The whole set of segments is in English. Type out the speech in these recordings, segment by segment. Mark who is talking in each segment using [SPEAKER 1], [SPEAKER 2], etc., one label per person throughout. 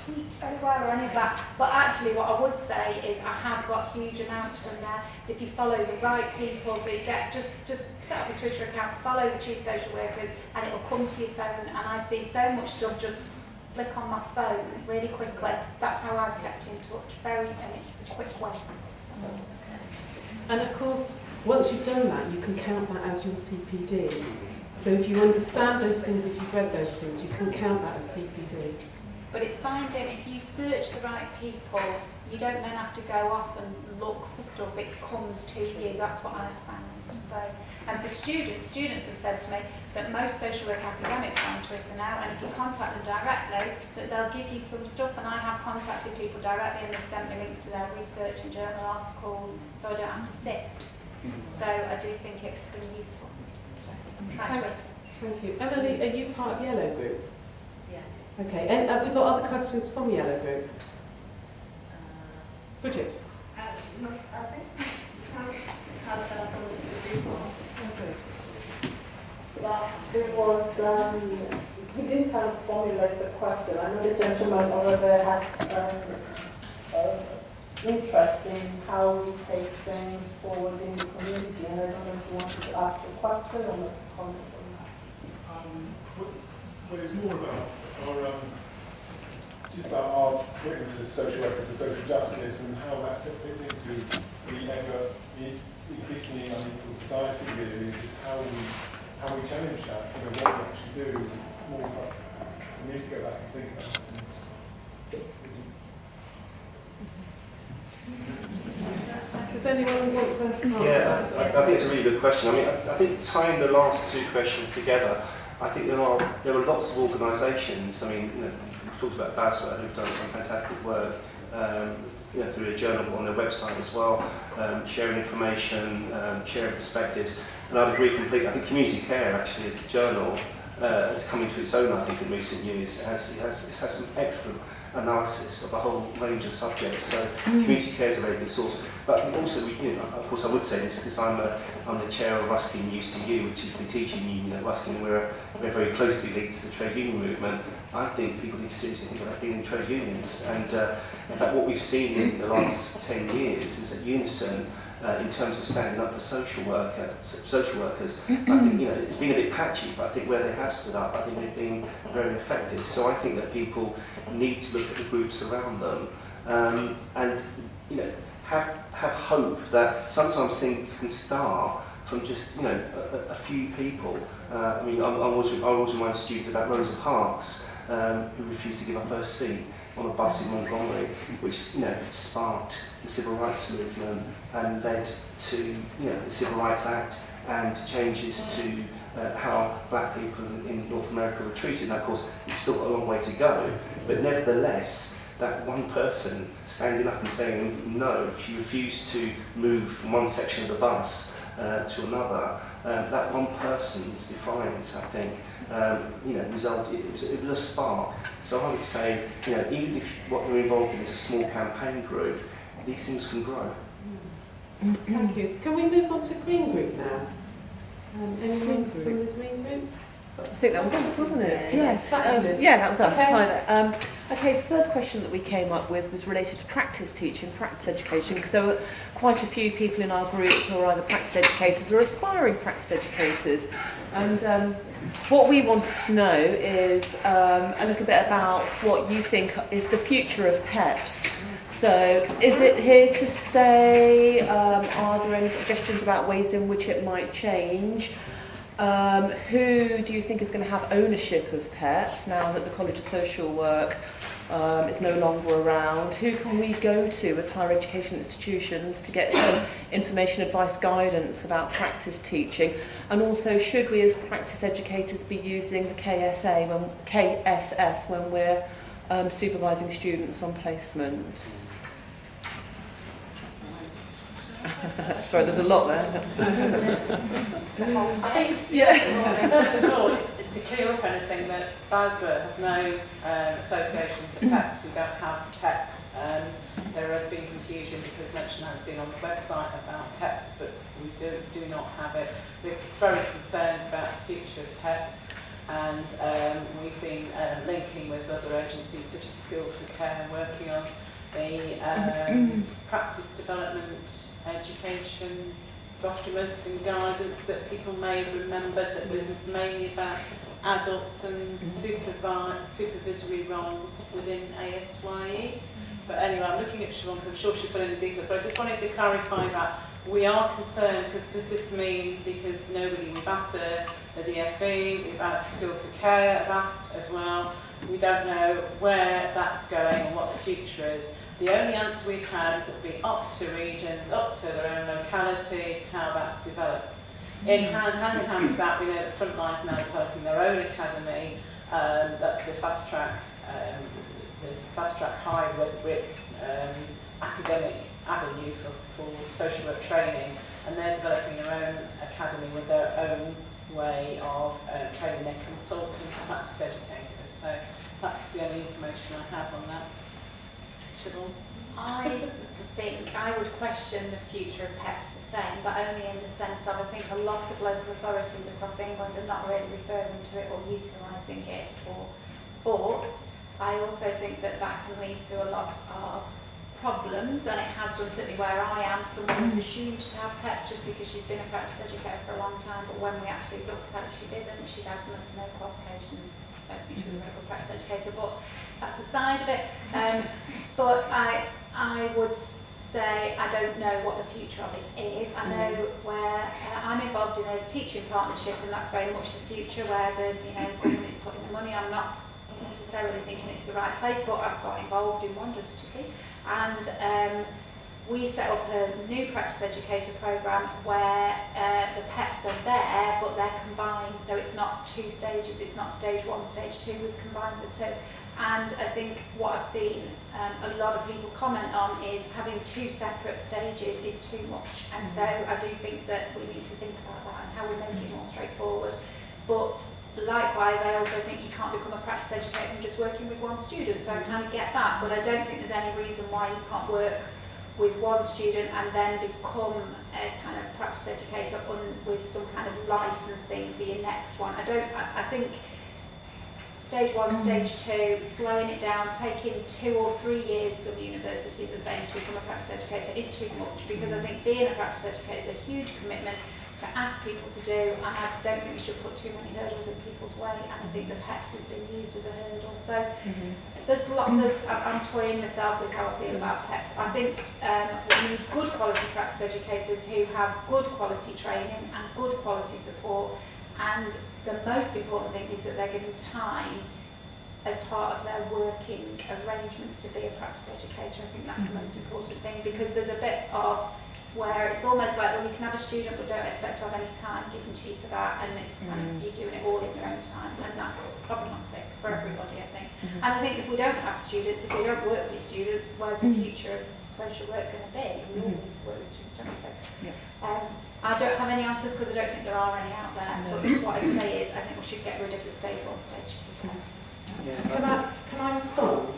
[SPEAKER 1] teach very well or any of that. But actually what I would say is I have got huge amounts from there. If you follow the right people, so you get, just set up a Twitter account, follow the chief social workers, and it will come to your phone. And I see so much stuff just flick on my phone really quickly. That's how I've kept in touch, and it's a quick way.
[SPEAKER 2] And of course, once you've done that, you can count that as your CPD. So if you understand those things, if you've read those things, you can count that as CPD.
[SPEAKER 1] But it's finding, if you search the right people, you don't then have to go off and look for stuff, it comes to you. That's what I've found. So, and for students have said to me that most social work academics are on Twitter now, and if you contact them directly, that they'll give you some stuff. And I have contacted people directly and they've sent me links to their research and journal articles, so I don't have to sift. So I do think it's pretty useful.
[SPEAKER 2] Thank you. Emily, are you part of Yellow Group?
[SPEAKER 3] Yes.
[SPEAKER 2] Okay, and have we got other questions from Yellow Group? Bridget?
[SPEAKER 4] I think it was, we didn't kind of formulate the question. I know the gentleman already had interest in how we take things forward in the community, and I don't know if you wanted to ask a question or make a comment on that.
[SPEAKER 5] Well, it's more about our, just about our commitment to social workers and social justice and how that fits into the increasingly unequal society, really, just how we challenge that, what we actually do. It's more for us, for me to go back and think about it.
[SPEAKER 2] Does anyone want to answer?
[SPEAKER 6] Yeah, I think it's a really good question. I mean, I think tying the last two questions together, I think there are lots of organisations. I mean, we've talked about BASWA, who've done some fantastic work, through a journal on their website as well, sharing information, sharing perspectives. And I'd agree completely. I think Community Care actually, as the journal, has come into its own. I think in recent years, it has some excellent analysis of a whole range of subjects. So Community Care is a very good source. But I think also, of course, I would say this because I'm the chair of Ruskin UCU, which is the teaching union at Ruskin. We're very closely linked to the trade union movement. I think people need to seriously think about being in trade unions. And in fact, what we've seen in the last 10 years is that Unison, in terms of standing up for social workers, I think it's been a bit patchy, but I think where they have stood up, I think they've been very effective. So I think that people need to look at the groups around them, and have hope that sometimes things can start from just a few people. I mean, I always remind students about Rosa Parks, who refused to give up her seat on a bus in Montgomery, which sparked the Civil Rights Movement and led to the Civil Rights Act and changes to how black people in North America were treated. And of course, we've still got a long way to go, but nevertheless, that one person standing up and saying no, she refused to move from one section of the bus to another, that one person's defiance, I think, resulted, it was a spark. So I would say, even if what you're involved in is a small campaign group, these things can grow.
[SPEAKER 2] Thank you. Can we move on to Green Group now? Anyone from the Green Group?
[SPEAKER 3] I think that was us, wasn't it?
[SPEAKER 2] Yes.
[SPEAKER 3] Yeah, that was us.
[SPEAKER 2] Okay.
[SPEAKER 3] Hi there. Okay, the first question that we came up with was related to practice teaching, practice education, because there were quite a few people in our group who are either practice educators or aspiring practice educators. And what we wanted to know is a little bit about what you think is the future of PEPs. So, is it here to stay? Are there any suggestions about ways in which it might change? Who do you think is going to have ownership of PEPs now that the College of Social Work is no longer around? Who can we go to as higher education institutions to get some information, advice, guidance about practice teaching? And also, should we as practice educators be using the KSS when we're supervising students on placements? Sorry, there's a lot there.
[SPEAKER 7] I think, first of all, to clear up anything, that BASWA has no association to PEPs. We don't have PEPs. There has been confusion because mention has been on the website about PEPs, but we do not have it. We're very concerned about the future of PEPs. and we've been linking with other agencies such as Skills for Care, working on the practice development education documents and guidance that people may have remembered that was mainly about adults and supervisory roles within ASYE. But anyway, I'm looking at Siobhan because I'm sure she'll put in the details, but I just wanted to clarify that we are concerned, because does this mean, because we've asked the DFE, we've asked Skills for Care, have asked as well, we don't know where that's going and what the future is. The only answer we've had is it will be up to regions, up to their own localities, how that's developed. Hand in hand with that, we know that Frontline's now developing their own academy, that's the Fast Track High Rick academic avenue for social work training, and they're developing their own academy with their own way of training their consultant practice educators. So that's the only information I have on that. Siobhan?
[SPEAKER 1] I think I would question the future of PEPs the same, but only in the sense of I think a lot of local authorities across England are not really referring to it or utilising it. But I also think that that can lead to a lot of problems, and it has done certainly where I am. Someone was assumed to have PEPs just because she's been a practice educator for a long time, but when we actually looked at it, she didn't. She'd had no qualification. I don't think she was a medical practice educator, but that's a side of it. But I would say I don't know what the future of it is. I know where I'm involved in a teaching partnership, and that's very much the future where the government is putting the money. I'm not necessarily thinking it's the right place, but I've got involved in one, just to see. And we set up a new practice educator programme where the PEPs are there, but they're combined, so it's not 2 stages, it's not stage 1, stage 2, we've combined the 2. And I think what I've seen a lot of people comment on is having 2 separate stages is too much. And so I do think that we need to think about that and how we make it more straightforward. But likewise, I also think you can't become a practice educator from just working with 1 student, so I kind of get that, but I don't think there's any reason why you can't work with 1 student and then become a kind of practice educator with some kind of license thing for your next one. I think stage 1, stage 2, slowing it down, taking 2 or 3 years, some universities are saying, to become a practice educator is too much, because I think being a practice educator is a huge commitment to ask people to do, and I don't think we should put too many hurdles in people's way, and I think the PEPs has been used as a hurdle. So I'm toying myself with how I feel about PEPs. I think we need good quality practice educators who have good quality training and good quality support, and the most important thing is that they're given time as part of their working arrangements to be a practice educator. I think that's the most important thing, because there's a bit of where it's almost like, well, you can have a student but don't expect to have any time given to you for that, and it's kind of you're doing it all in your own time, and that's problematic for everybody, I think. And I think if we don't have students, if we don't work with students, where's the future of social work going to be? We all need to work with students, don't we? So, I don't have any answers because I don't think there are any out there, but what I'd say is I think we should get rid of the stage 1, stage 2 PEPs.
[SPEAKER 2] Can I respond?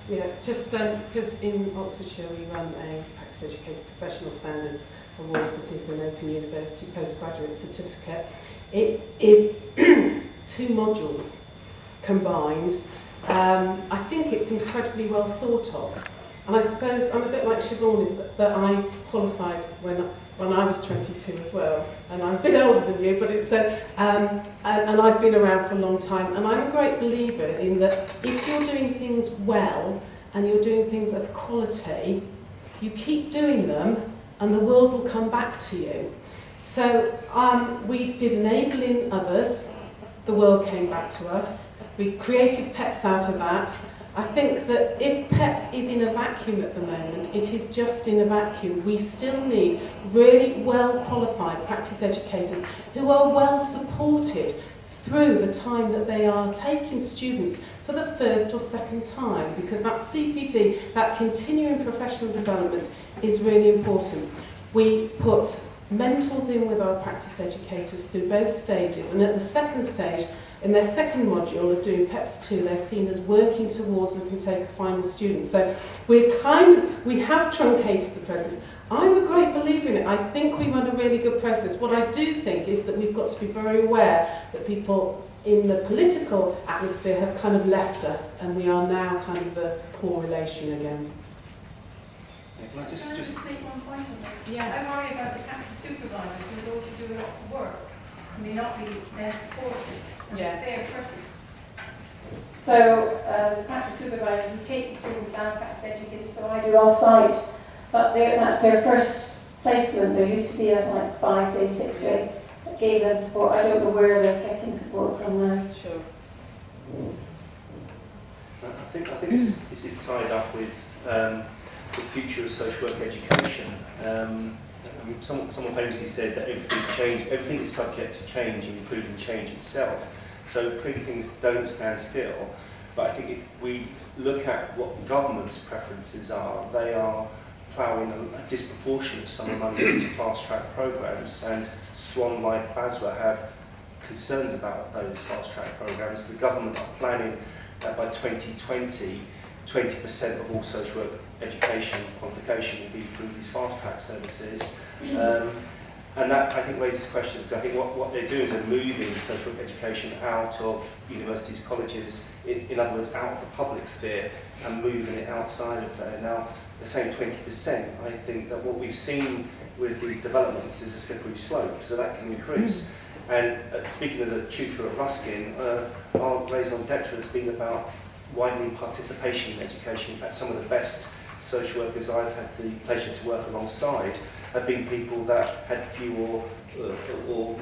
[SPEAKER 2] Yeah, just because in Oxfordshire we run a Practice Educator Professional Standards Award, that is an Open University postgraduate certificate. It is 2 modules combined. I think it's incredibly well thought of. And I suppose I'm a bit like Siobhan, is that I qualified when I was 22 as well, and I'm a bit older than you, but it's and I've been around for a long time, and I'm a great believer in that if you're doing things well and you're doing things of quality, you keep doing them and the world will come back to you. So we did enabling others, the world came back to us, we created PEPs out of that. I think that if PEPs is in a vacuum at the moment, it is just in a vacuum. We still need really well qualified practice educators who are well supported through the time that they are taking students for the first or second time, because that CPD, that continuing professional development, is really important. We put mentors in with our practice educators through both stages, and at the second stage, in their second module of doing PEPs 2, they're seen as working towards and can take a final student. So we have truncated the process. I'm a great believer in it. I think we run a really good process. What I do think is that we've got to be very aware that people in the political atmosphere have kind of left us, and we are now kind of a poor relation again.
[SPEAKER 6] Yeah, can I just
[SPEAKER 8] make one point on that?
[SPEAKER 1] Yeah.
[SPEAKER 8] I worry about the practice supervisors who also do a lot of work. I mean, not be there supported. And
[SPEAKER 1] Yeah.
[SPEAKER 8] it's their presence.
[SPEAKER 4] So, the practice supervisors, we take the students and practice educators, so I do off-site, but that's their first placement. There used to be a like 5-day, 6-day that gave them support. I don't know where they're getting support from now.
[SPEAKER 3] Sure.
[SPEAKER 6] I think this is tied up with the future of social work education. Someone famously said that everything is subject to change, including change itself. So clearly things don't stand still. But I think if we look at what the government's preferences are, they are ploughing a disproportionate sum of money into fast-track programmes, and Swan, like BASWA, have concerns about those fast-track programmes. The government are planning that by 2020, 20% of all social work education qualification will be through these fast-track services. And that, I think, raises questions, because I think what they're doing is they're moving social work education out of universities, colleges, in other words, out of the public sphere, and moving it outside of there. Now, they're saying 20%. I think that what we've seen with these developments is a slippery slope, so that can increase. And speaking as a tutor at Ruskin, our raison d'etre has been about widening participation in education. In fact, some of the best social workers I've had the pleasure to work alongside have been people that had few or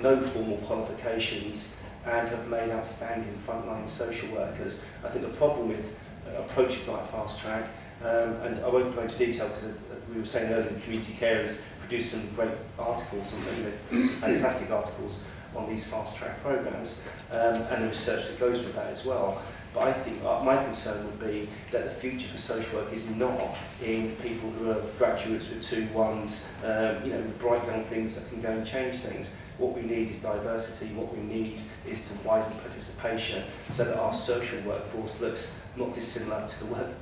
[SPEAKER 6] no formal qualifications and have made outstanding frontline social workers. I think the problem with approaches like Fast Track, and I won't go into detail because as we were saying earlier, community care has produced some great articles and some fantastic articles on these Fast Track programs, and the research that goes with that as well. But I think my concern would be that the future for social work is not in people who are graduates with 2-1s, bright young things that can go and change things. What we need is diversity. What we need is to widen participation so that our social workforce looks not dissimilar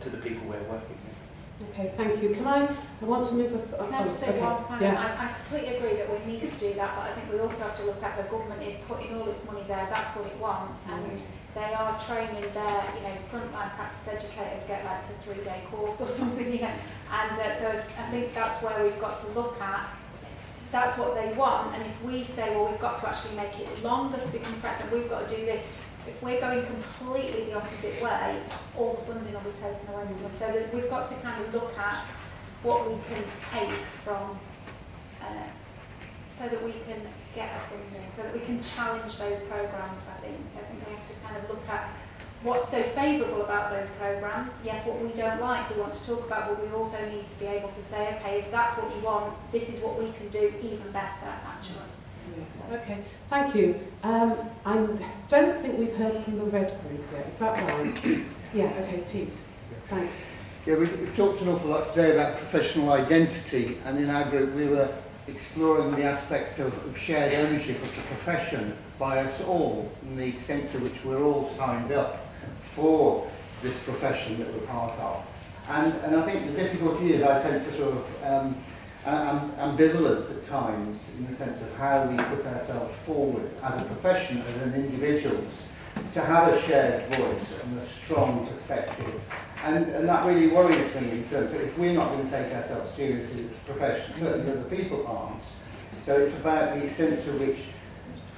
[SPEAKER 6] to the people we're working with.
[SPEAKER 2] Okay, thank you. I want to move us on.
[SPEAKER 1] Can I just say
[SPEAKER 2] Okay,
[SPEAKER 1] one final?
[SPEAKER 2] yeah.
[SPEAKER 1] I completely agree that we need to do that, but I think we also have to look at the government is putting all its money there, that's what it wants, and they are training their, frontline practice educators get like a 3-day course or something, and so I think that's where we've got to look at. That's what they want, and if we say, well, we've got to actually make it longer to become practice, and we've got to do this, if we're going completely the opposite way, all the funding will be taken away from us. So that we've got to kind of look at what we can take from, so that we can get our funding, so that we can challenge those programmes. I think we have to kind of look at what's so favourable about those programmes. Yes, what we don't like, we want to talk about, but we also need to be able to say, okay, if that's what you want, this is what we can do even better, actually.
[SPEAKER 2] Okay, thank you. I don't think we've heard from the Red Group yet. Is that right? Yeah, okay, Pete. Thanks.
[SPEAKER 9] Yeah, we've talked an awful lot today about professional identity, and in our group we were exploring the aspect of shared ownership of the profession by us all, and the extent to which we're all signed up for this profession that we're part of. And I think the difficulty is I sense a sort of ambivalence at times in the sense of how we put ourselves forward as a profession, as an individuals, to have a shared voice and a strong perspective. And that really worries me in terms of if we're not going to take ourselves seriously as a profession, certainly other people aren't. So it's about the extent to which,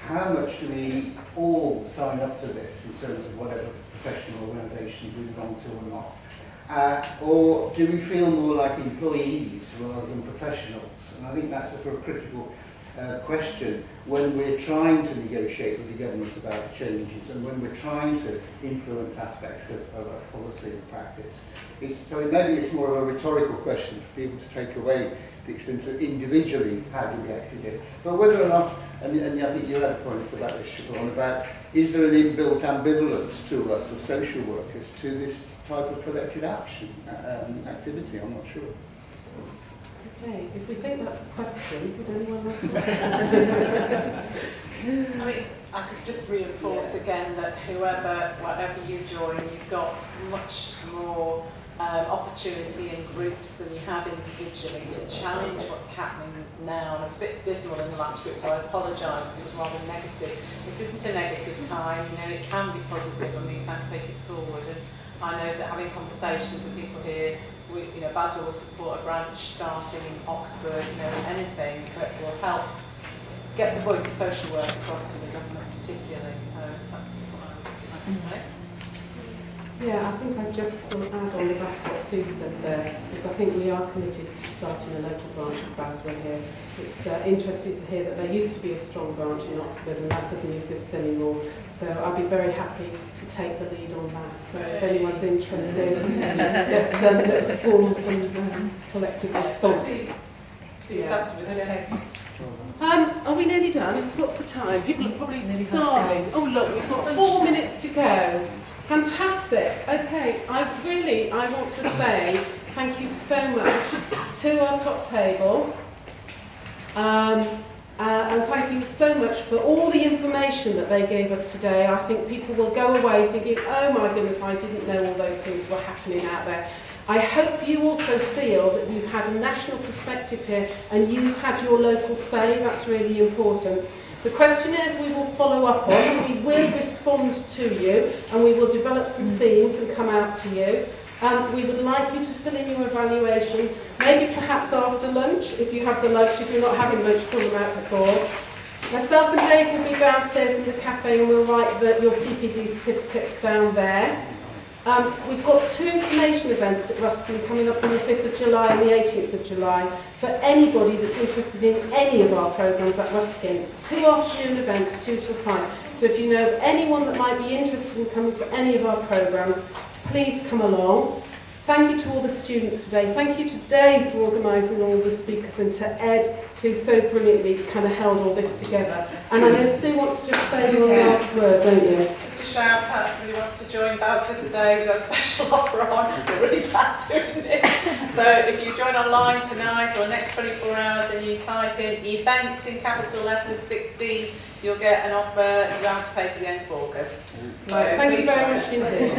[SPEAKER 9] how much do we all sign up to this in terms of whatever professional organisations we belong to or not? Or do we feel more like employees rather than professionals? And I think that's a sort of critical question when we're trying to negotiate with the government about changes and when we're trying to influence aspects of our policy and practice. So maybe it's more of a rhetorical question for people to take away the extent of individually how do we actually do it. But whether or not, and I think you had a point about this, Siobhan, about is there an inbuilt ambivalence to us as social workers to this type of collective action activity? I'm not sure.
[SPEAKER 2] Okay, if we think that's a question, would anyone like to?
[SPEAKER 7] I mean, I could just reinforce again that whatever you join, you've got much more opportunity opportunity in groups than you have individually to challenge what's happening now. And I was a bit dismal in the last group, so I apologise because it was rather negative. It isn't a negative time, you know, it can be positive and we can take it forward. And I know that having conversations with people here, you know, Baswell will support a branch starting in Oxford, you know, anything that will help get the voice of social work across to the government particularly. So that's just what I would like to say.
[SPEAKER 2] Yeah, I think I just want to add on the back of what Sue said there, because I think we are committed to starting a local branch of Baswell here. It's interesting to hear that there used to be a strong branch in Oxford and that doesn't exist anymore. So I'll be very happy to take the lead on that. So if anyone's interested, let's form some collective response. Are we nearly done? What's the time? People are probably starving. Oh look, we've got 4 minutes to go. Fantastic. Okay, I want to say thank you so much to our top table. And thank you so much for all the information that they gave us today. I think people will go away thinking, oh my goodness, I didn't know all those things were happening out there. I hope you also feel that you've had a national perspective here and you've had your local say. That's really important. The questionnaires we will follow up on, we will respond to you and we will develop some themes and come out to you. We would like you to fill in your evaluation, maybe perhaps after lunch, if you have the lunch. If you're not having lunch, pull them out before. Myself and Dave will be downstairs in the cafe and we'll write your CPD certificates down there. We've got 2 information events at Ruskin coming up on the 5th of July and the 18th of July for anybody that's interested in any of our programmes at Ruskin. 2 afternoon events, 2 till 5. So if you know of anyone that might be interested in coming to any of our programmes, please come along. Thank you to all the students today. Thank you to Dave for organising all the speakers and to Ed, who so brilliantly kind of held all this together. And I know Sue wants to just say one last word, don't you?
[SPEAKER 7] Just a shout out if anybody wants to join Baswell today, we've got a special offer on. We're really glad doing this. So if you join online tonight or the next 24 hours and you type in events in capital letters 16, you'll get an offer. You don't have to pay to the end of August. So
[SPEAKER 2] Thank you very much indeed.